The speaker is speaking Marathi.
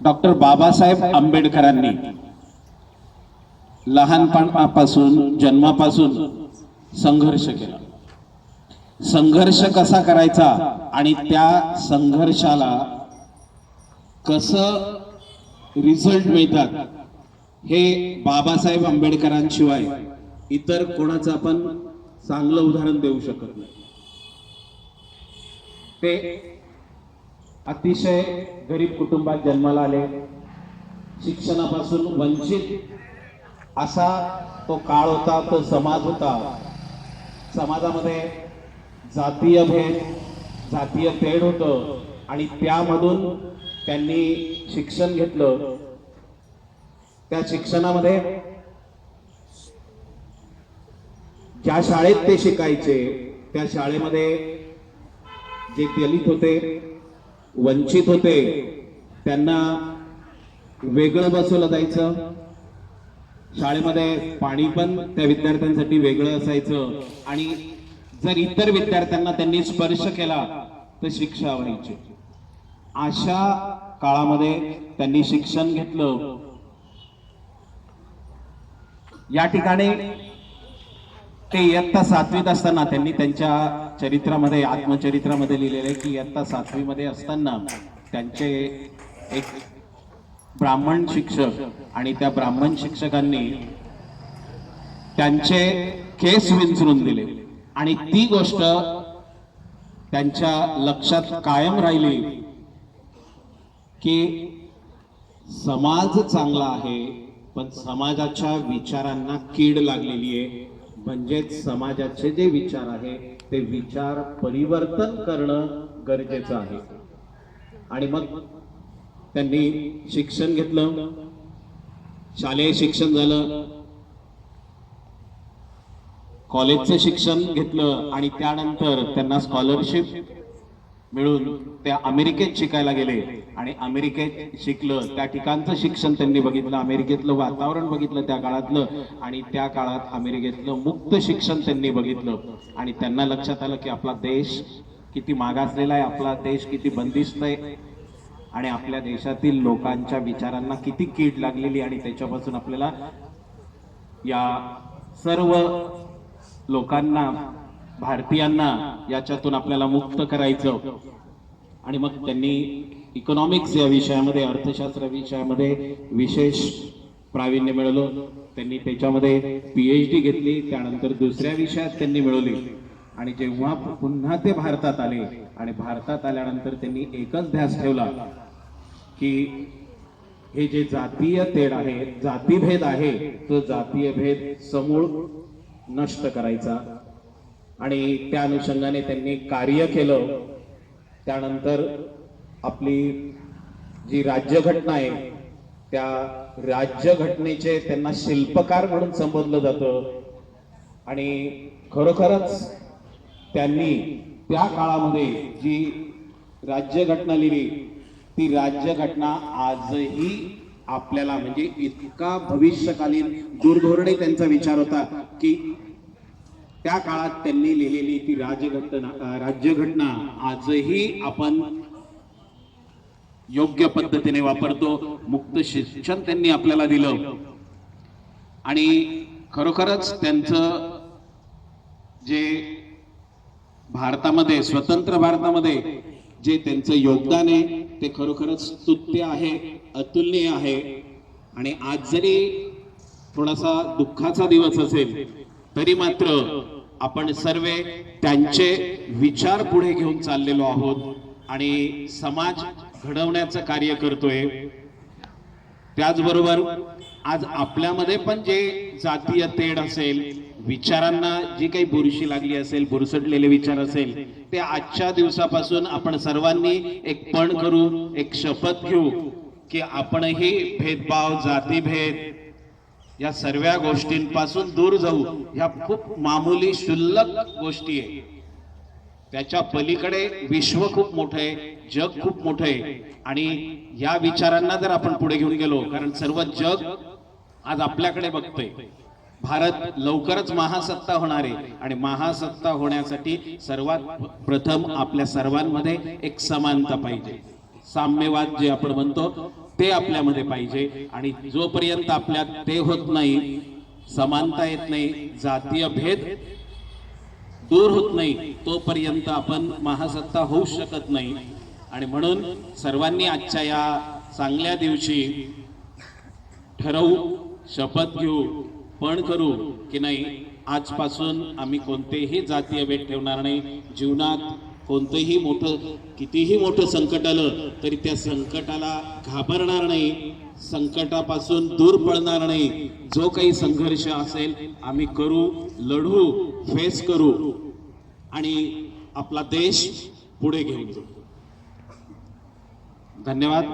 डॉक्टर बाबासाहेब आंबेडकरांनी लहानपणापासून जन्मापासून संघर्ष केला। संघर्ष कसा करायचा आणि त्या संघर्षाला कसं रिझल्ट मिळतात हे बाबासाहेब आंबेडकरांशिवाय इतर कोणाचं आपण चांगलं उदाहरण देऊ शकत नाही। ते अतिशय गरीब कुटुंबात जन्माला आले, शिक्षणापासून वंचित असा तो काळ होता, तो समाज होता। समाजामध्ये जातीय भेद, जातीय तेढ होतं आणि त्यामधून त्यांनी शिक्षण घेतलं। त्या शिक्षणामध्ये ज्या शाळेत ते शिकायचे त्या शाळेमध्ये जे दलित होते, वंचित होते, त्यांना वेगळं बसवलं जायचं। शाळेमध्ये पाणी पण त्या विद्यार्थ्यांसाठी वेगळं असायचं आणि जर इतर विद्यार्थ्यांना त्यांनी स्पर्श केला तर शिक्षा व्हायची। अशा काळामध्ये त्यांनी शिक्षण घेतलं। या ठिकाणी ते इयत्ता 7वीत असताना त्यांनी त्यांच्या चरित्रामध्ये, आत्मचरित्रामध्ये लिहिलेले की इयत्ता 7वी मध्ये असताना त्यांचे एक ब्राह्मण शिक्षक आणि त्या ब्राह्मण शिक्षकांनी त्यांचे केस विंचरून दिले आणि ती गोष्ट त्यांच्या लक्षात कायम राहिली की समाज चांगला आहे पण समाजाच्या विचारांना कीड लागलेली आहे। म्हणजेच समाजाचे जे विचार आहे ते विचार परिवर्तन करणं गरजेचं आहे। आणि मग त्यांनी शिक्षण घेतलं, शालेय शिक्षण झालं, कॉलेजचं शिक्षण घेतलं आणि त्यानंतर त्यांना स्कॉलरशिप मिळून ते अमेरिकेत शिकायला गेले आणि अमेरिकेत शिकलं। त्या ठिकाणचं शिक्षण त्यांनी बघितलं, अमेरिकेतलं वातावरण बघितलं त्या काळातलं आणि त्या काळात अमेरिकेतलं मुक्त शिक्षण त्यांनी बघितलं आणि त्यांना लक्षात आलं की आपला देश किती मागासलेला आहे, आपला देश किती बंदिस्त आहे आणि आपल्या देशातील लोकांच्या विचारांना किती कीड लागलेली आणि त्याच्यापासून आपल्याला या सर्व लोकांना, भारतीयांना याच्यातून आपल्याला मुक्त करायचं। आणि मग त्यांनी इकॉनॉमिक्स या विषयामध्ये, अर्थशास्त्र विषयामध्ये विशेष प्रावीण्य मिळवलं। त्यांनी त्याच्यामध्ये PhD घेतली, त्यानंतर दुसऱ्या विषयात त्यांनी मिळवली आणि जेव्हा पुन्हा ते भारतात आले आणि भारतात आल्यानंतर त्यांनी एकच ध्यास ठेवला की हे जे जातीय तेढ आहे, जातीभेद आहे, तो जातीय भेद समूळ नष्ट करायचा आणि त्या अनुषंगाने त्यांनी कार्य केलं। त्यानंतर आपली जी राज्यघटना आहे त्या राज्यघटनेचे त्यांना शिल्पकार म्हणून संबोधलं जातं आणि खरोखरच त्यांनी त्या काळामध्ये जी राज्यघटना लिहिली ती राज्यघटना आजही आपल्याला, म्हणजे इतका भविष्यकालीन दूरधोरणे त्यांचा विचार होता की त्या काळात त्यांनी लिहिलेली ती राज्यघटना आजही आपण योग्य पद्धतीने वापरतो। मुक्त शिक्षण त्यांनी आपल्याला दिलं आणि खरोखरच त्यांचं जे भारतामध्ये, स्वतंत्र भारतामध्ये जे त्यांचं योगदान आहे ते खरोखरच स्तुत्य आहे, अतुलनीय आहे। आणि आज जरी थोडासा दुःखाचा दिवस असेल तरी मात्र आपण सर्व त्यांचे विचार पुढे घेऊन चाललेलो आहोत आणि समाज घडवण्याचं कार्य करतोय। त्याचबरोबर आज आपल्यामध्ये पण जे जातीय तेढ असेल, विचारांना जी काही बुरशी लागली असेल, बुरसटलेले विचार असेल, ते आजच्या दिवसापासून आपण सर्वांनी एक पण करू, एक शपथ घेऊ की आपणही भेदभाव, जातीभेद या सर्व गोष्टींपासून दूर जाऊ। ह्या खूप मामूली क्षुल्लक गोष्टी आहे, त्याच्या पलीकडे विश्व खूप मोठं आहे, जग खूप मोठं आहे आणि या विचारांना जर आपण पुढे घेऊन गेलो, कारण सर्व जग आज आपल्याकडे बघतोय। भारत लवकरच महासत्ता होणार आहे आणि महासत्ता होण्यासाठी सर्वात प्रथम आपल्या सर्वांमध्ये एक समानता पाहिजे, साम्यवाद जे आपण म्हणतो ते आपल्यामध्ये पाहिजे. आणि जोपर्यंत आपल्यात ते होत नाही, समानता येत नाही, जातीय भेद दूर होत नाही, तोपर्यंत आपण महासत्ता होऊ शकत नाही. आणि म्हणून सर्वांनी आजच्या या चांगल्या दिवशी ठरवू, शपथ घेऊ, पण करू की नाही, आजपासून आम्ही कोणतेही जातीय भेद ठेवणार नाही. जीवनात कोणतंही मोठं, कितीही मोठं संकट आलं तरी त्या संकटाला घाबरणार नाही, संकटापासून दूर पळणार नाही. जो काही संघर्ष असेल आम्ही करू, लढू, फेस करू आणि आपला देश पुढे घेऊन जाऊ. धन्यवाद.